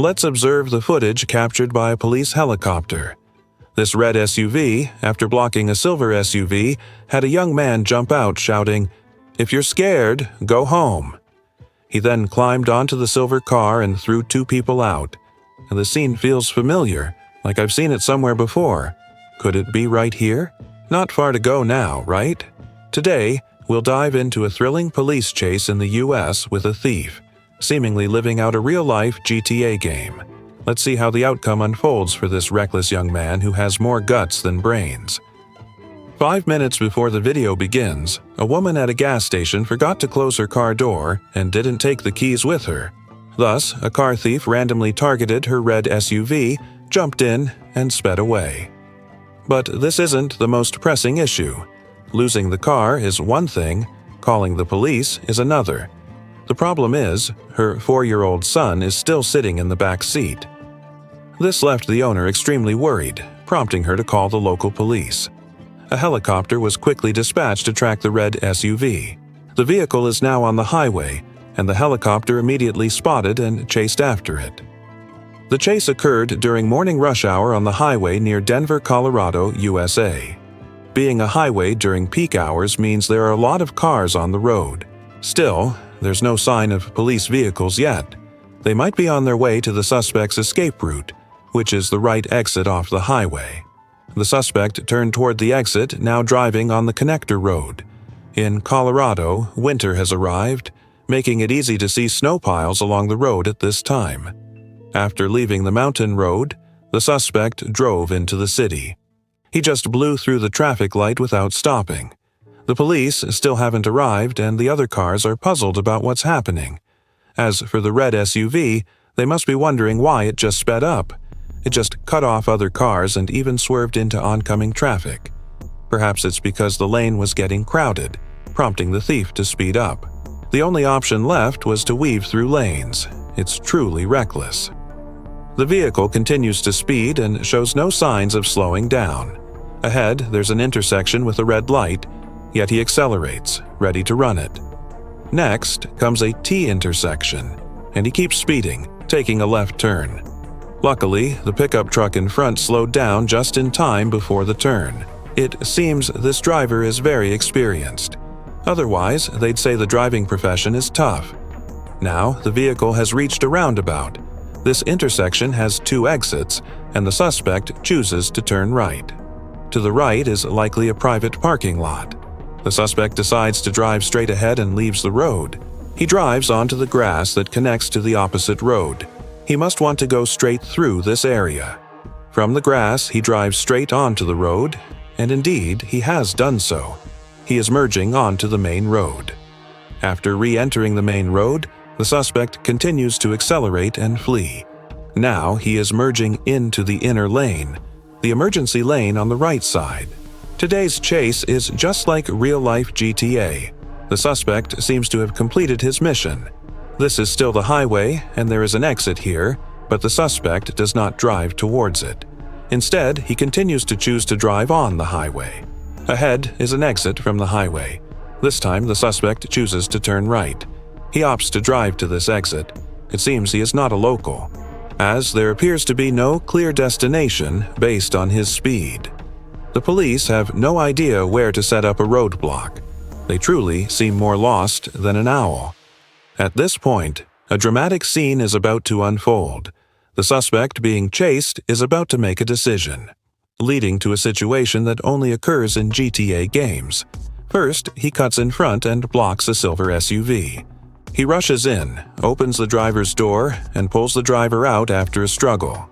Let's observe the footage captured by a police helicopter. This red SUV, after blocking a silver SUV, had a young man jump out shouting, "If you're scared, go home." He then climbed onto the silver car and threw two people out. The scene feels familiar, like I've seen it somewhere before. Could it be right here? Not far to go now, right? Today, we'll dive into a thrilling police chase in the US with a thief, seemingly living out a real-life GTA game. Let's see how the outcome unfolds for this reckless young man who has more guts than brains. 5 minutes before the video begins, a woman at a gas station forgot to close her car door and didn't take the keys with her. Thus, a car thief randomly targeted her red SUV, jumped in, and sped away. But this isn't the most pressing issue. Losing the car is one thing, calling the police is another. The problem is, her 4-year-old son is still sitting in the back seat. This left the owner extremely worried, prompting her to call the local police. A helicopter was quickly dispatched to track the red SUV. The vehicle is now on the highway, and the helicopter immediately spotted and chased after it. The chase occurred during morning rush hour on the highway near Denver, Colorado, USA. Being a highway during peak hours means there are a lot of cars on the road. Still, there's no sign of police vehicles yet. They might be on their way to the suspect's escape route, which is the right exit off the highway. The suspect turned toward the exit, now driving on the connector road. In Colorado, winter has arrived, making it easy to see snow piles along the road at this time. After leaving the mountain road, the suspect drove into the city. He just blew through the traffic light without stopping. The police still haven't arrived, and the other cars are puzzled about what's happening. As for the red SUV, they must be wondering why it just sped up. It just cut off other cars and even swerved into oncoming traffic. Perhaps it's because the lane was getting crowded, prompting the thief to speed up. The only option left was to weave through lanes. It's truly reckless. The vehicle continues to speed and shows no signs of slowing down. Ahead, there's an intersection with a red light, yet he accelerates, ready to run it. Next comes a T intersection, and he keeps speeding, taking a left turn. Luckily, the pickup truck in front slowed down just in time before the turn. It seems this driver is very experienced. Otherwise, they'd say the driving profession is tough. Now, the vehicle has reached a roundabout. This intersection has 2 exits, and the suspect chooses to turn right. To the right is likely a private parking lot. The suspect decides to drive straight ahead and leaves the road. He drives onto the grass that connects to the opposite road. He must want to go straight through this area. From the grass, he drives straight onto the road, and indeed, he has done so. He is merging onto the main road. After re-entering the main road, the suspect continues to accelerate and flee. Now he is merging into the inner lane, the emergency lane on the right side. Today's chase is just like real-life GTA. The suspect seems to have completed his mission. This is still the highway, and there is an exit here, but the suspect does not drive towards it. Instead, he continues to choose to drive on the highway. Ahead is an exit from the highway. This time, the suspect chooses to turn right. He opts to drive to this exit. It seems he is not a local, as there appears to be no clear destination based on his speed. The police have no idea where to set up a roadblock. They truly seem more lost than an owl. At this point, a dramatic scene is about to unfold. The suspect being chased is about to make a decision, leading to a situation that only occurs in GTA games. First, he cuts in front and blocks a silver SUV. He rushes in, opens the driver's door, and pulls the driver out after a struggle.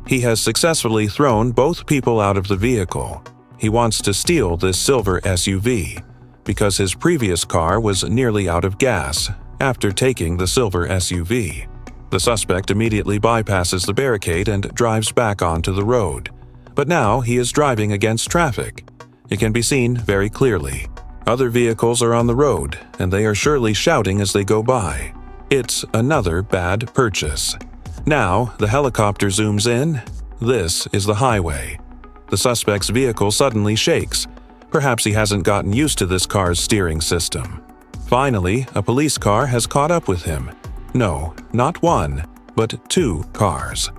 He has successfully thrown both people out of the vehicle. He wants to steal this silver SUV, because his previous car was nearly out of gas after taking the silver SUV. The suspect immediately bypasses the barricade and drives back onto the road. But now he is driving against traffic. It can be seen very clearly. Other vehicles are on the road, and they are surely shouting as they go by. It's another bad purchase. Now, the helicopter zooms in. This is the highway. The suspect's vehicle suddenly shakes. Perhaps he hasn't gotten used to this car's steering system. Finally, a police car has caught up with him. No, not one, but 2 cars.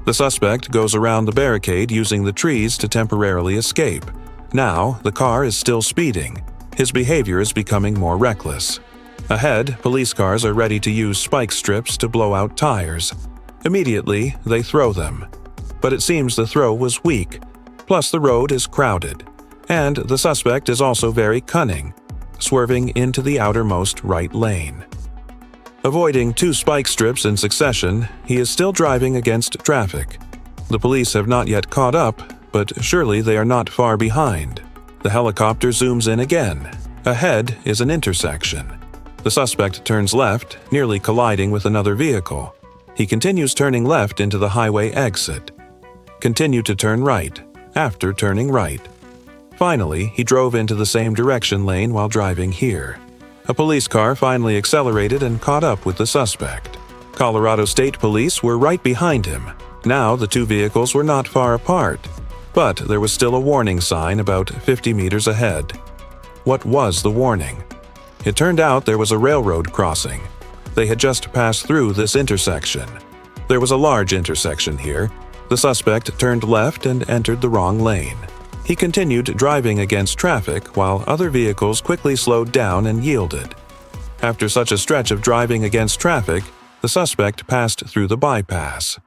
The suspect goes around the barricade using the trees to temporarily escape. Now, the car is still speeding. His behavior is becoming more reckless. Ahead, police cars are ready to use spike strips to blow out tires. Immediately, they throw them. But it seems the throw was weak, plus the road is crowded. And the suspect is also very cunning, swerving into the outermost right lane. Avoiding 2 spike strips in succession, he is still driving against traffic. The police have not yet caught up, but surely they are not far behind. The helicopter zooms in again. Ahead is an intersection. The suspect turns left, nearly colliding with another vehicle. He continues turning left into the highway exit. Continue to turn right, after turning right. Finally, he drove into the same direction lane while driving here. A police car finally accelerated and caught up with the suspect. Colorado State Police were right behind him. Now the 2 vehicles were not far apart, but there was still a warning sign about 50 meters ahead. What was the warning? It turned out there was a railroad crossing. They had just passed through this intersection. There was a large intersection here. The suspect turned left and entered the wrong lane. He continued driving against traffic while other vehicles quickly slowed down and yielded. After such a stretch of driving against traffic, the suspect passed through the bypass.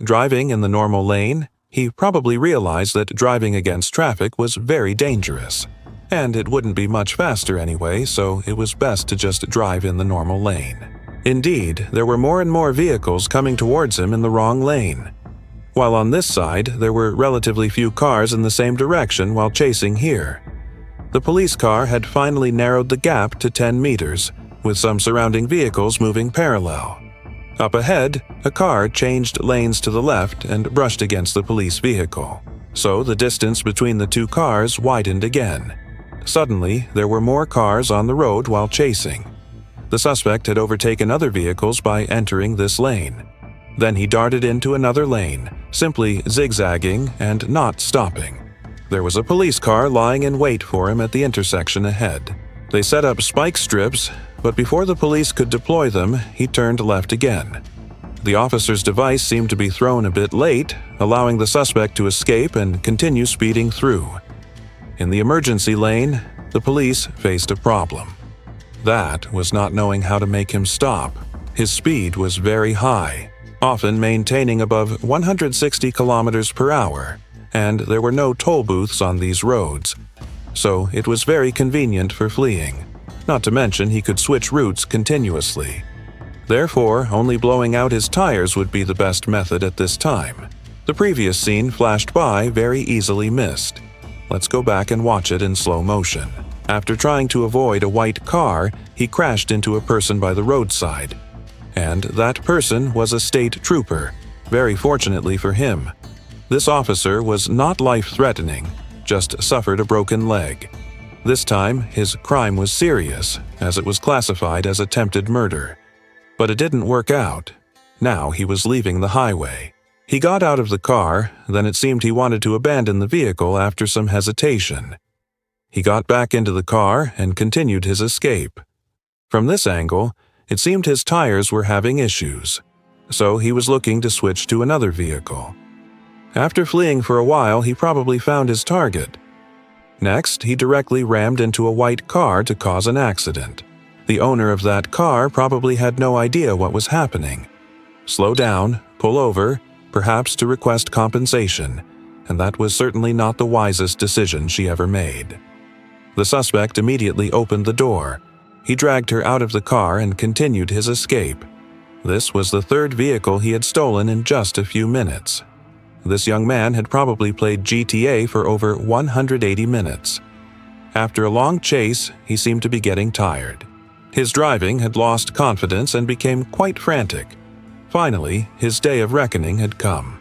Driving in the normal lane, he probably realized that driving against traffic was very dangerous. And it wouldn't be much faster anyway, so it was best to just drive in the normal lane. Indeed, there were more and more vehicles coming towards him in the wrong lane. While on this side, there were relatively few cars in the same direction while chasing here. The police car had finally narrowed the gap to 10 meters, with some surrounding vehicles moving parallel. Up ahead, a car changed lanes to the left and brushed against the police vehicle. So the distance between the 2 cars widened again. Suddenly, there were more cars on the road while chasing. The suspect had overtaken other vehicles by entering this lane. Then he darted into another lane, simply zigzagging and not stopping. There was a police car lying in wait for him at the intersection ahead. They set up spike strips, but before the police could deploy them, he turned left again. The officer's device seemed to be thrown a bit late, allowing the suspect to escape and continue speeding through. In the emergency lane, the police faced a problem. That was not knowing how to make him stop. His speed was very high, often maintaining above 160 kilometers per hour, and there were no toll booths on these roads, so it was very convenient for fleeing. Not to mention he could switch routes continuously. Therefore, only blowing out his tires would be the best method at this time. The previous scene flashed by very easily missed. Let's go back and watch it in slow motion. After trying to avoid a white car, he crashed into a person by the roadside. And that person was a state trooper, very fortunately for him. This officer was not life-threatening, just suffered a broken leg. This time, his crime was serious, as it was classified as attempted murder. But it didn't work out. Now he was leaving the highway. He got out of the car, then it seemed he wanted to abandon the vehicle after some hesitation. He got back into the car and continued his escape. From this angle, it seemed his tires were having issues, so he was looking to switch to another vehicle. After fleeing for a while, he probably found his target. Next, he directly rammed into a white car to cause an accident. The owner of that car probably had no idea what was happening. Slow down, pull over, perhaps to request compensation, and that was certainly not the wisest decision she ever made. The suspect immediately opened the door. He dragged her out of the car and continued his escape. This was the 3rd vehicle he had stolen in just a few minutes. This young man had probably played GTA for over 180 minutes. After a long chase, he seemed to be getting tired. His driving had lost confidence and became quite frantic. Finally, his day of reckoning had come.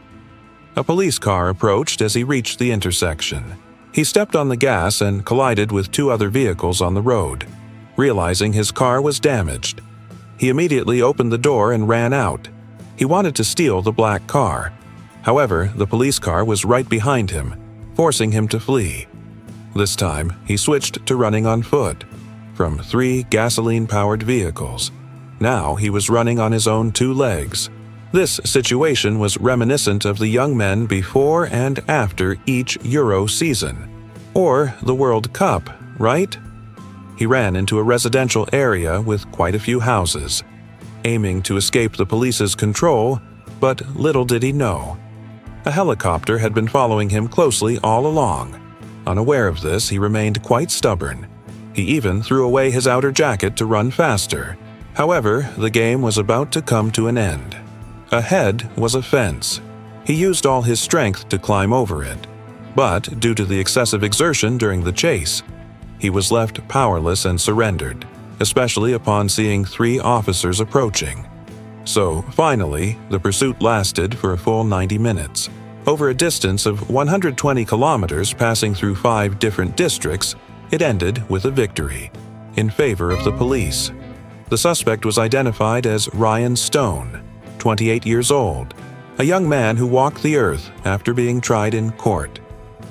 A police car approached as he reached the intersection. He stepped on the gas and collided with 2 other vehicles on the road. Realizing his car was damaged, he immediately opened the door and ran out. He wanted to steal the black car. However, the police car was right behind him, forcing him to flee. This time, he switched to running on foot, from 3 gasoline-powered vehicles. Now he was running on his own 2 legs. This situation was reminiscent of the young men before and after each Euro season. Or the World Cup, right? He ran into a residential area with quite a few houses, aiming to escape the police's control, but little did he know. A helicopter had been following him closely all along. Unaware of this, he remained quite stubborn. He even threw away his outer jacket to run faster. However, the game was about to come to an end. Ahead was a fence. He used all his strength to climb over it. But due to the excessive exertion during the chase, he was left powerless and surrendered, especially upon seeing 3 officers approaching. So, finally, the pursuit lasted for a full 90 minutes. Over a distance of 120 kilometers passing through 5 different districts, it ended with a victory in favor of the police. The suspect was identified as Ryan Stone, 28 years old, a young man who walked the earth after being tried in court.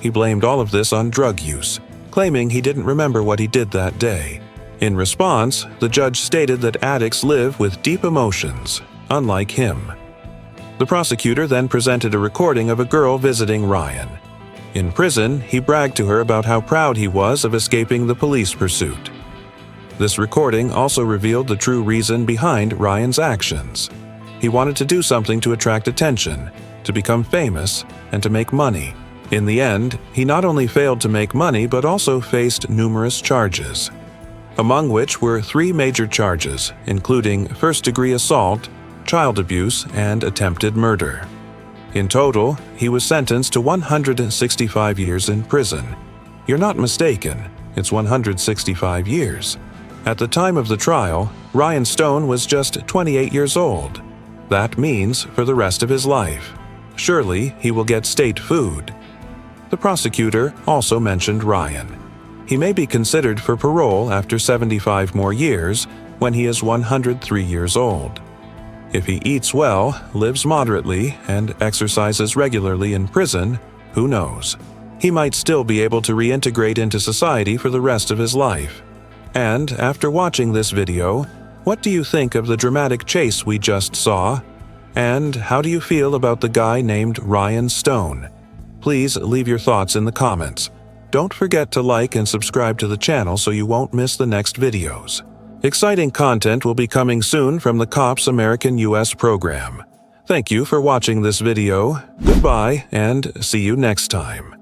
He blamed all of this on drug use, claiming he didn't remember what he did that day. In response, the judge stated that addicts live with deep emotions, unlike him. The prosecutor then presented a recording of a girl visiting Ryan. In prison, he bragged to her about how proud he was of escaping the police pursuit. This recording also revealed the true reason behind Ryan's actions. He wanted to do something to attract attention, to become famous, and to make money. In the end, he not only failed to make money but also faced numerous charges, among which were 3 major charges, including first-degree assault, child abuse, and attempted murder. In total, he was sentenced to 165 years in prison. You're not mistaken, it's 165 years. At the time of the trial, Ryan Stone was just 28 years old. That means for the rest of his life. Surely he will get state food. The prosecutor also mentioned Ryan. He may be considered for parole after 75 more years when he is 103 years old. If he eats well, lives moderately, and exercises regularly in prison, who knows? He might still be able to reintegrate into society for the rest of his life. And after watching this video, what do you think of the dramatic chase we just saw? And how do you feel about the guy named Ryan Stone? Please leave your thoughts in the comments. Don't forget to like and subscribe to the channel so you won't miss the next videos. Exciting content will be coming soon from the COPS American-US program. Thank you for watching this video. Goodbye and see you next time.